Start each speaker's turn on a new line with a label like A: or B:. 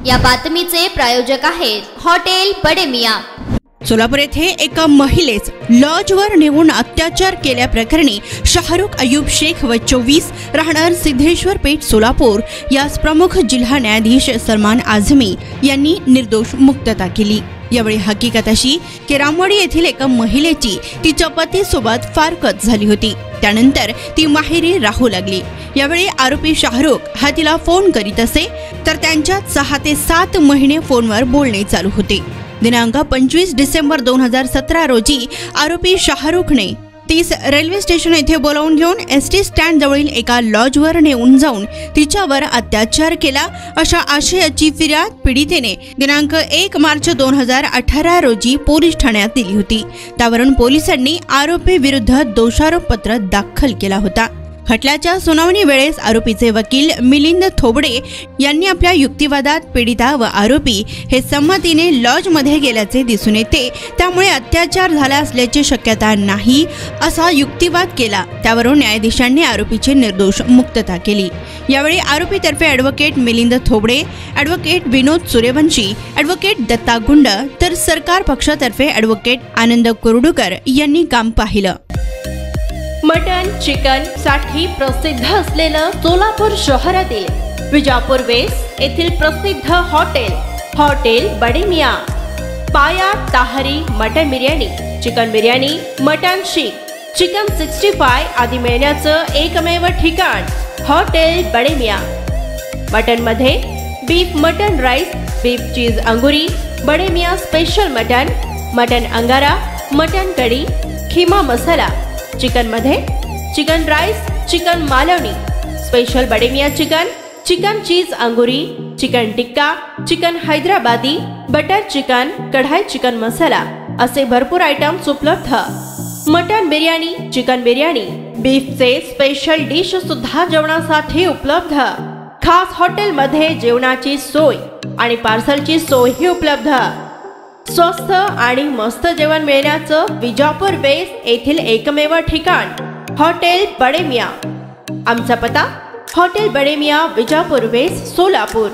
A: या बातमीचे प्रायोजक आहेत हॉटेल बडे मियां।
B: सोलापूर येथे एका महिलेस लॉजवर नेऊन अत्याचार केल्याप्रकरणी शाहरुख अयूब शेख व 24 राहणार सिद्धेश्वर पेठ सोलापूर यास प्रमुख जिल्हा न्यायाधीश सलमान आझमी यांनी निर्दोष मुक्तता केली। यावेळी हकीकत अशी की रामवाडी येथील एका महिलेची तिच्या पतीसोबत फारकत झाली होती। त्यानंतर ती माहेरी राहू लागली। यावेळी आरोपी शाहरुख हा तिला फोन करीत असे तर त्यांच्यात 6 ते 7 महिने फोनवर बोलणे चालू होते। दिनांक 25 डिसेंबर 2017 रोजी आरोपी शाहरुखने 30 रेल्वे स्टेशन येथे बोलावून घेऊन एसटी स्टँड जवळील एका लॉजवर नेऊन जाऊन तिच्यावर अत्याचार केला अशा आशयाची फिर्याद पीडितेने दिनांक 1 मार्च 2018 रोजी पोलीस ठाण्यात दिली होती। त्यावरून पोलिसांनी आरोपी विरुद्ध दोषारोपपत्र दाखल केला होता। खटल्याच्या सुनावणी वेळेस आरोपीचे वकील मिलिंद थोबडे यांनी आपल्या युक्तिवादात पीडिता व आरोपी हे संमतीने लॉजमध्ये गेल्याचे दिसून येते, त्यामुळे अत्याचार झाला असल्याची शक्यता नाही असा युक्तिवाद केला। त्यावरून न्यायाधीशांनी आरोपीची निर्दोष मुक्तता केली। यावेळी आरोपीतर्फे ॲडव्होकेट मिलिंद थोबडे, ॲडव्होकेट विनोद सूर्यवंशी, ॲडव्होकेट दत्ता गुंड तर सरकार पक्षातर्फे ॲडव्होकेट आनंद कुर्डुकर यांनी काम पाहिलं।
C: मटन चिकन साठी प्रसिद्ध असलेलं सोलापूर शहरातील विजापूर वेस्ट येथील प्रसिद्ध hotel Bade Miyan. Paya tahari mutton biryani, chicken biryani, mutton seekh, chicken 65 आदी मिळण्याचं एकमेव ठिकाण हॉटेल बडे मियां। मटन मध्ये beef mutton rice, beef cheese अंगुरी, Bade Miyan special mutton, mutton अंगारा, मटन कढी, खीमा मसाला। चिकन मध्ये chicken rice, chicken Malvani, special Bade Miyan chicken, chicken cheese अंगुरी, chicken tikka, chicken Hyderabadi, butter chicken, kadai chicken masala असे भरपूर आयटम्स उपलब्ध। मटन बिर्याणी, चिकन बिर्याणी, बीफचे स्पेशल डिश सुद्धा जेवणासाठी उपलब्ध। खास हॉटेल मध्ये जेवणाची सोय आणि पार्सलची सोयही उपलब्ध। स्वस्त आणि मस्त जेवण मिळण्याचं विजापूर वेस्ट येथील एकमेव ठिकाण हॉटेल बडे मियां। आमचा पत्ता हॉटेल बडे मियां, विजापूर वेस्ट, सोलापूर।